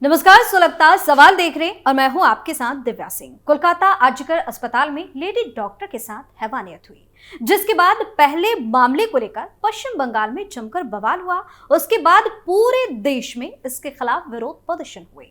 नमस्कार, सुलगता सवाल देख रहे और मैं हूं आपके साथ दिव्या सिंह। कोलकाता आर्जिकर अस्पताल में लेडी डॉक्टर के साथ हैवानियत हुई, जिसके बाद पहले मामले को लेकर पश्चिम बंगाल में जमकर बवाल हुआ। उसके बाद पूरे देश में इसके खिलाफ विरोध प्रदर्शन हुए।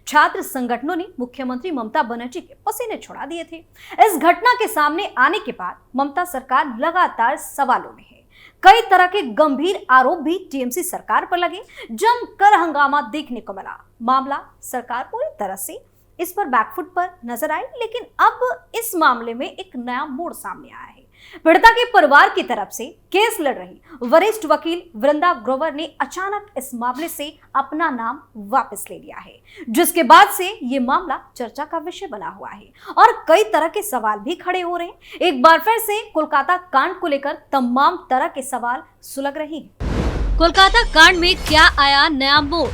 छात्र संगठनों ने मुख्यमंत्री ममता बनर्जी के पसीने छुड़ा दिए थे। इस घटना के सामने आने के बाद ममता सरकार लगातार सवालों में है। कई तरह के गंभीर आरोप भी टीएमसी सरकार पर लगे। जमकर हंगामा देखने को मिला। मामला सरकार पूरी तरह से इस पर बैकफुट पर नजर आई, लेकिन अब इस मामले में एक नया मोड़ सामने आया है। पीड़िता के परिवार की तरफ से केस लड़ रही वरिष्ठ वकील वृंदा ग्रोवर ने अचानक इस मामले से अपना नाम वापस ले लिया है, जिसके बाद से ये मामला चर्चा का विषय बना हुआ है और कई तरह के सवाल भी खड़े हो रहे हैं। एक बार फिर से कोलकाता कांड को लेकर तमाम तरह के सवाल सुलग रहे हैं। कोलकाता कांड में क्या आया नया मोड़?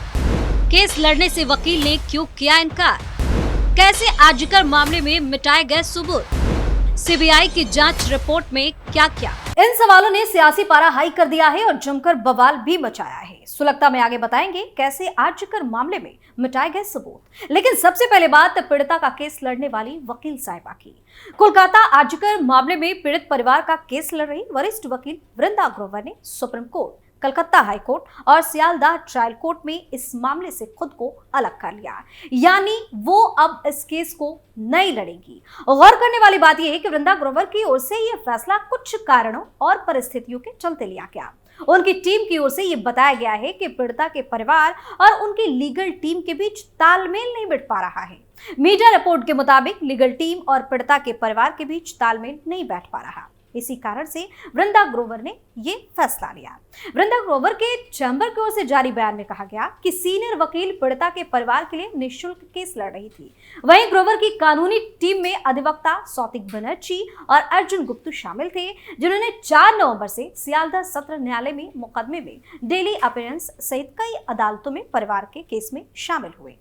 केस लड़ने से वकील ने क्यों किया इनकार? कैसे आर्जिकर मामले में मिटाए गए सबूत? सीबीआई की जांच रिपोर्ट में क्या क्या? इन सवालों ने सियासी पारा हाई कर दिया है और जमकर बवाल भी मचाया है। सुलगता में आगे बताएंगे कैसे आर्जिकर मामले में मिटाए गए सबूत। लेकिन सबसे पहले बात पीड़िता का केस लड़ने वाली वकील साहिबा की। कोलकाता आर्जिकर मामले में पीड़ित परिवार का केस लड़ रही वरिष्ठ वकील वृंदा ग्रोवर ने supreme court, Calcutta high court और सियालदाह ट्रायल कोर्ट में इस मामले से खुद को अलग कर लिया, यानी वो अब इस केस को नहीं लड़ेंगी। गौर करने वाली बात यह है कि वृंदा ग्रोवर की ओर से यह फैसला कुछ कारणों और परिस्थितियों के चलते लिया गया। उनकी टीम की ओर से यह बताया गया है कि पीड़िता के परिवार और उनकी लीगल टीम के बीच तालमेल नहीं बिठ पा रहा है। मीडिया रिपोर्ट के मुताबिक लीगल टीम और पीड़िता के परिवार के बीच तालमेल नहीं बैठ पा रहा। इसी कारण से वृंदा ग्रोवर ने ये फैसला लिया। वृंदा ग्रोवर के चैम्बर की ओर से जारी बयान में कहा गया कि सीनियर वकील पीड़िता के परिवार के लिए निःशुल्क केस लड़ रही थी। वहीं ग्रोवर की कानूनी टीम में अधिवक्ता सौतिक बनर्जी और अर्जुन गुप्तू शामिल थे, जिन्होंने 4 नवंबर से सियालदाह सत्र न्यायालय में मुकदमे में डेली अपीयरेंस सहित कई अदालतों में परिवार के केस में शामिल हुए।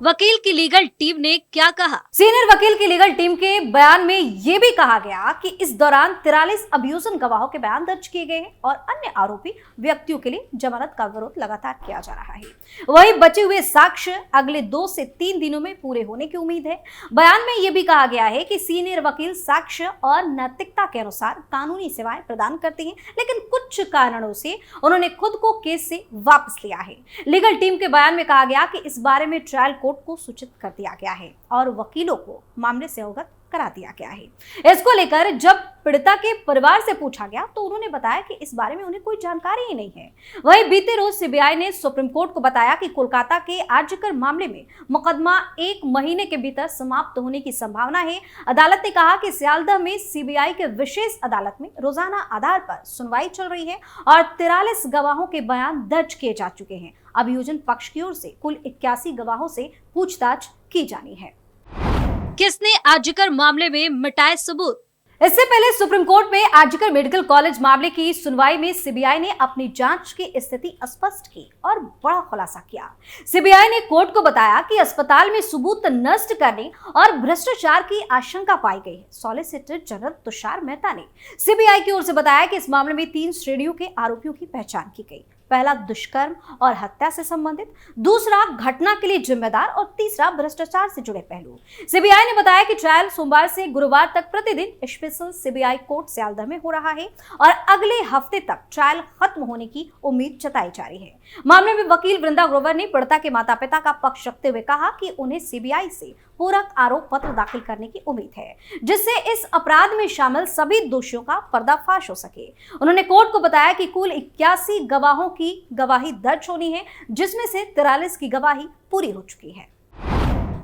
वकील की लीगल टीम ने क्या कहा? सीनियर वकील की लीगल टीम के बयान में यह भी कहा गया कि इस दौरान 43 अब्यूजन गवाहों के बयान दर्ज किए गए हैं और अन्य आरोपी व्यक्तियों के लिए जमानत का विरोध लगातार किया जा रहा है। वहीं बचे हुए साक्ष्य अगले 2 से 3 दिनों में पूरे होने की उम्मीद है। बयान में यह भी कहा गया है कि सीनियर वकील साक्ष्य और नैतिकता के अनुसार कानूनी सेवाएं प्रदान करते हैं, लेकिन कुछ कारणों से उन्होंने खुद को केस से वापस लिया है। लीगल टीम के बयान में कहा गया कि इस बारे में ट्रायल कोर्ट को सूचित कर दिया गया है और वकीलों को मामले से अवगत करा दिया गया है। इसको लेकर जब पीड़िता के परिवार से पूछा गया तो उन्होंने बताया कि इस बारे में उन्हें कोई जानकारी ही नहीं है। वहीं बीते रोज सीबीआई ने सुप्रीम कोर्ट को बताया कि कोलकाता के आर्जिकर मामले में मुकदमा 1 महीने के भीतर समाप्त होने की संभावना है। अदालत ने कहा कि सियालदाह में सीबीआई के विशेष अदालत में रोजाना आधार पर सुनवाई चल रही है और 43 गवाहों के बयान दर्ज किए जा चुके हैं। अभियोजन पक्ष की ओर से कुल 81 गवाहों से पूछताछ की जानी है। किसने आर्जिकर मामले में मिटाए सबूत? इससे पहले सुप्रीम कोर्ट में आर्जिकर मेडिकल कॉलेज मामले की सुनवाई में सीबीआई ने अपनी जांच की स्थिति स्पष्ट की और बड़ा खुलासा किया। सीबीआई ने कोर्ट को बताया कि अस्पताल में सबूत नष्ट करने और भ्रष्टाचार की आशंका पाई गई है। सॉलिसिटर जनरल तुषार मेहता ने सीबीआई की ओर से बताया कि इस मामले में 3 श्रेणियों के आरोपियों की पहचान की गई। पहला दुष्कर्म और हत्या से संबंधित, दूसरा घटना के लिए जिम्मेदार और तीसरा भ्रष्टाचार से जुड़े पहलू। सीबीआई ने बताया कि ट्रायल सोमवार से गुरुवार तक प्रतिदिन स्पेशल सीबीआई कोर्ट सियालदाह में हो रहा है और अगले हफ्ते तक ट्रायल खत्म होने की उम्मीद जताई जा रही है। मामले में वकील वृंदा ग्रोवर ने पीड़िता के माता पिता का पक्ष रखते हुए कहा कि उन्हें सीबीआई से पूरक आरोप पत्र दाखिल करने की उम्मीद है, जिससे इस अपराध में शामिल सभी दोषियों का पर्दाफाश हो सके। उन्होंने कोर्ट को बताया कि कुल 81 गवाहों की गवाही दर्ज होनी है, जिसमें से 43 की गवाही पूरी हो चुकी है।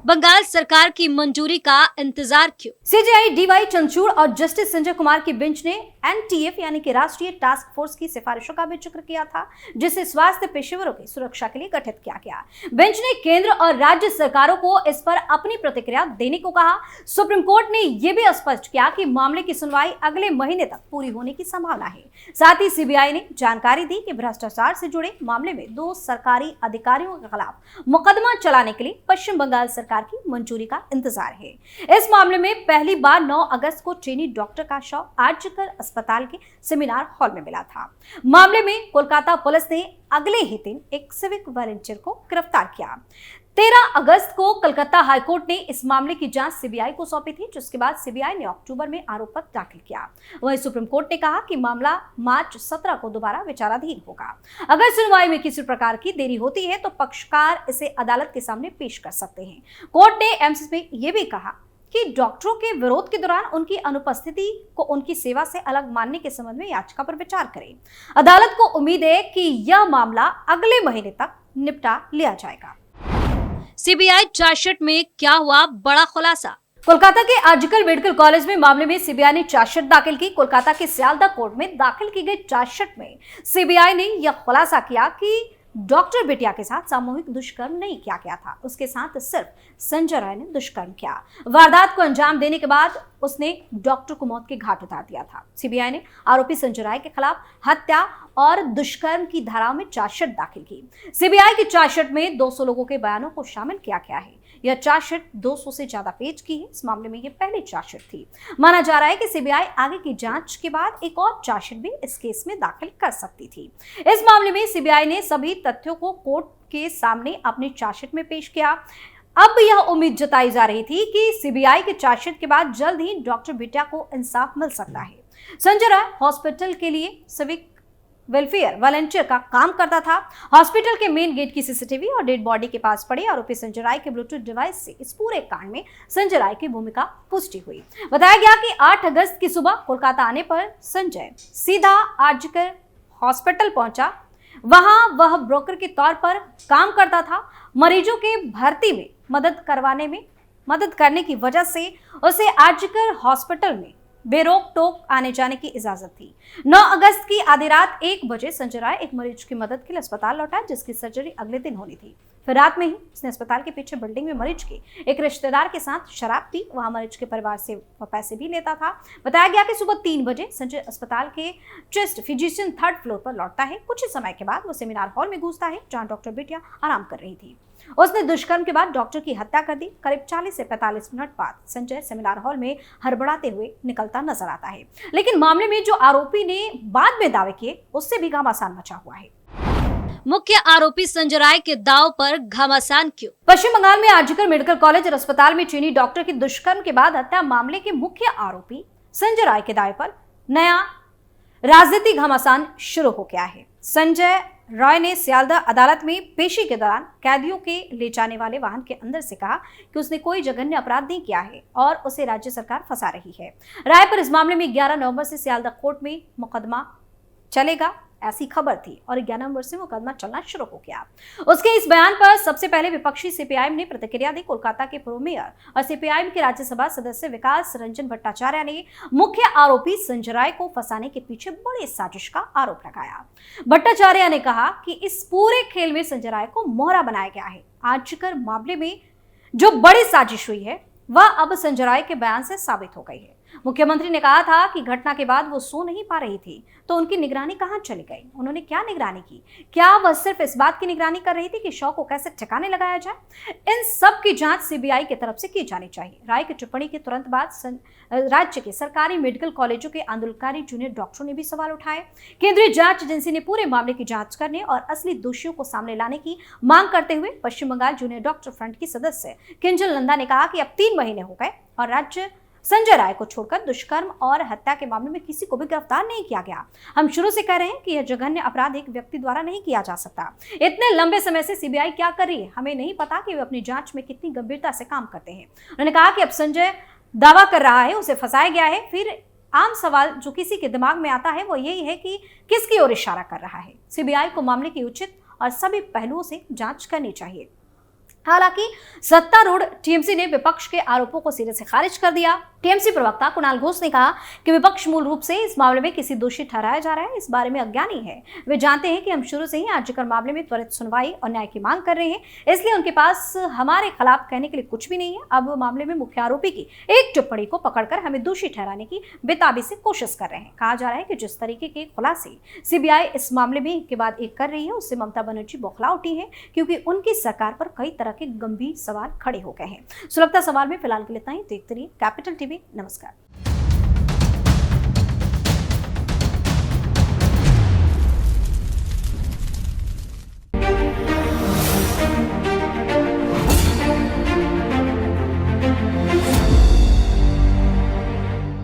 बंगाल सरकार की मंजूरी का इंतजार क्यों? सीजेआई डीवाई चंद्रचूड़ और जस्टिस संजय कुमार की बेंच ने एनटीएफ यानी कि राष्ट्रीय टास्क फोर्स की सिफारिशों का भी जिक्र किया था, जिसे स्वास्थ्य पेशेवरों की सुरक्षा के लिए गठित किया गया। बेंच ने केंद्र और राज्य सरकारों को इस पर अपनी प्रतिक्रिया देने को कहा। सुप्रीम कोर्ट ने यह भी स्पष्ट किया कि मामले की सुनवाई अगले महीने तक पूरी होने की संभावना है। साथ ही सीबीआई ने जानकारी दी कि भ्रष्टाचार से जुड़े मामले में 2 सरकारी अधिकारियों के खिलाफ मुकदमा चलाने के लिए पश्चिम बंगाल सरकार सरकार की मंजूरी का इंतजार है। इस मामले में पहली बार 9 अगस्त को चीनी डॉक्टर का शव आरजीकर अस्पताल के सेमिनार हॉल में मिला था। मामले में कोलकाता पुलिस ने अगले ही दिन एक सिविक वॉलंटियर को गिरफ्तार किया। 13 अगस्त को कलकत्ता हाईकोर्ट ने इस मामले की जांच सीबीआई को सौंपी थी, जिसके बाद सीबीआई ने अक्टूबर में आरोप पत्र दाखिल किया। वहीं सुप्रीम कोर्ट ने कहा कि मामला मार्च 17 को दोबारा विचाराधीन होगा। अगर सुनवाई में किसी प्रकार की देरी होती है तो पक्षकार इसे अदालत के सामने पेश कर सकते हैं। कोर्ट ने एम्स में यह भी कहा कि डॉक्टरों के विरोध के दौरान उनकी अनुपस्थिति को उनकी सेवा से अलग मानने के संबंध में याचिका पर विचार करें। अदालत को उम्मीद है कि यह मामला अगले महीने तक निपटा लिया जाएगा। सीबीआई चार्जशीट में क्या हुआ बड़ा खुलासा। कोलकाता के आरजीकर मेडिकल कॉलेज में मामले में सीबीआई ने चार्जशीट दाखिल की। कोलकाता के सियालदा कोर्ट में दाखिल की गई चार्जशीट में सीबीआई ने यह खुलासा किया कि डॉक्टर बिटिया के साथ सामूहिक दुष्कर्म नहीं किया गया था, उसके साथ सिर्फ संजय राय ने दुष्कर्म किया। वारदात को अंजाम देने के बाद उसने डॉक्टर को मौत के घाट उतार दिया था। सीबीआई ने आरोपी संजय राय के खिलाफ हत्या और दुष्कर्म की धाराओं में चार्जशीट दाखिल की। सीबीआई की चार्जशीट में 200 लोगों के बयानों को शामिल किया गया है। यह चार्जशीट 200 से ज्यादा पेज की है। इस मामले में यह पहली चार्जशीट थी। माना जा रहा है कि सीबीआई आगे की जांच के बाद एक और चार्जशीट भी इस केस में दाखिल कर सकती थी। इस मामले में सीबीआई ने सभी तथ्यों को कोर्ट के सामने अपनी चार्जशीट में पेश किया। अब यह उम्मीद जताई जा रही थी कि सीबीआई के चार्जशीट के बाद जल्द ही डॉक्टर बिटिया को इंसाफ मिल सकता है। संजय राय हॉस्पिटल के लिए सिविक वेलफेयर वॉलंटियर का काम करता था। हॉस्पिटल के मेन गेट की सीसीटीवी और डेड बॉडी के पास पड़े आरोपी संजय राय के ब्लूटूथ डिवाइस से इस पूरे कांड में संजय राय की भूमिका पुष्टि हुई। बताया गया कि 8 अगस्त की सुबह कोलकाता आने पर संजय सीधा आरजीकर हॉस्पिटल पहुंचा। वहां वह ब्रोकर के तौर पर काम करता था। मरीजों के भर्ती में मदद करने की वजह से उसे आरजीकर हॉस्पिटल में बेरोक टोक आने जाने की इजाजत थी। 9 अगस्त की आधी रात 1 बजे संजय राय एक मरीज की मदद के लिए अस्पताल लौटा, जिसकी सर्जरी अगले दिन होनी थी। फिर रात में ही उसने अस्पताल के पीछे बिल्डिंग में मरीज के एक रिश्तेदार के साथ शराब पी। वहां मरीज के परिवार से वह पैसे भी लेता था। बताया गया कि सुबह 3 बजे संजय अस्पताल के चेस्ट फिजिशियन 3rd फ्लोर पर लौटता है। कुछ ही समय के बाद वो सेमिनार हॉल में घुसता है, जहां डॉक्टर बिटिया आराम कर रही थी। उसने दुष्कर्म के बाद डॉक्टर की हत्या कर दी। करीब 40 से 45 मिनट बाद संजय सेमिनार हॉल में हड़बड़ाते हुए निकलता नजर आता है। लेकिन मामले में जो आरोपी ने बाद में दावे किए, उससे भी घमासान मचा हुआ है। मुख्य आरोपी संजय राय के दाव पर घमासान क्यों? पश्चिम बंगाल में आरजीकर मेडिकल कॉलेज और अस्पताल में चीनी डॉक्टर की दुष्कर्म के बाद हत्या मामले के मुख्य आरोपी संजय राय के दावे पर नया राजनीतिक घमासान शुरू हो गया है। संजय राय ने सियालदा अदालत में पेशी के दौरान कैदियों के ले जाने वाले वाहन के अंदर से कहा कि उसने कोई जघन्य अपराध नहीं किया है और उसे राज्य सरकार फंसा रही है। राय पर इस मामले में 11 नवंबर से सियालदा कोर्ट में मुकदमा चलेगा, ऐसी खबर थी और 11 नवंबर से मुकदमा चलना शुरू हो गया। उसके इस बयान पर सबसे पहले विपक्षी सीपीआईएम ने प्रतिक्रिया दी। कोलकाता के पूर्व मेयर और सीपीआईएम के राज्यसभा सदस्य विकास रंजन भट्टाचार्य ने मुख्य आरोपी संजय राय को फंसाने के पीछे बड़ी साजिश का आरोप लगाया। भट्टाचार्य ने कहा कि इस पूरे खेल में संजय राय को मोहरा बनाया गया है। आरजीकर मामले में जो बड़ी साजिश हुई है वह अब संजय राय के बयान से साबित हो गई है। मुख्यमंत्री ने कहा था कि घटना के बाद वो सो नहीं पा रही थी, तो उनकी निगरानी कहां चली गई? उन्होंने क्या निगरानी की? क्या वह सिर्फ इस बात की निगरानी कर रही थी कि शव को कैसे ठिकाने लगाया जाए? इन सब की जांच सीबीआई की तरफ से की जानी चाहिए। राय की टिप्पणी के तुरंत बाद राज्य के सरकारी मेडिकल कॉलेजों के आंदोलनकारी जूनियर डॉक्टरों ने भी सवाल उठाए। केंद्रीय जांच एजेंसी ने पूरे मामले की जांच करने और असली दोषियों को सामने लाने की मांग करते हुए पश्चिम बंगाल जूनियर डॉक्टर फ्रंट की सदस्य किंजल नंदा ने कहा कि अब 3 महीने हो गए और राज्य संजय राय को छोड़कर दुष्कर्म और हत्या के मामले में किसी को भी गिरफ्तार नहीं किया गया। हम शुरू से कह रहे हैं कि यह जघन्य अपराध एक व्यक्ति द्वारा नहीं किया जा सकता। इतने लंबे समय से सीबीआई क्या कर रही है, हमें नहीं पता कि वे अपनी जांच में कितनी गंभीरता से काम करते हैं। उन्होंने कहा कि अब संजय दावा कर रहा है उसे फंसाया गया है। फिर आम सवाल जो किसी के दिमाग में आता है वो यही है कि किसकी ओर इशारा कर रहा है। सीबीआई को मामले की उचित और सभी पहलुओं से जांच करनी चाहिए। हालांकि सत्तारूढ़ टीएमसी ने विपक्ष के आरोपों को सिरे से खारिज कर दिया। टीएमसी प्रवक्ता कुणाल घोष ने कहा कि विपक्ष मूल रूप से इस मामले में किसी दोषी ठहराया जा रहा है इस बारे में अज्ञानी है। वे जानते हैं कि हम शुरू से ही आर्जिकर मामले में त्वरित सुनवाई और न्याय की मांग कर रहे हैं, इसलिए उनके पास हमारे खिलाफ कहने के लिए कुछ भी नहीं है। अब वो मामले में मुख्य आरोपी की एक टिप्पणी को पकड़कर हमें दोषी ठहराने की बेताबी से कोशिश कर रहे हैं। कहा जा रहा है कि जिस तरीके के खुलासे सीबीआई इस मामले में एक के बाद एक कर रही है उससे ममता बनर्जी बौखला उठी है, क्योंकि उनकी सरकार पर कई तरह के गंभीर सवाल खड़े हो गए हैं। सुलगता सवाल में फिलहाल के लिए इतना ही। देखते रहिए कैपिटल टीवी। नमस्कार।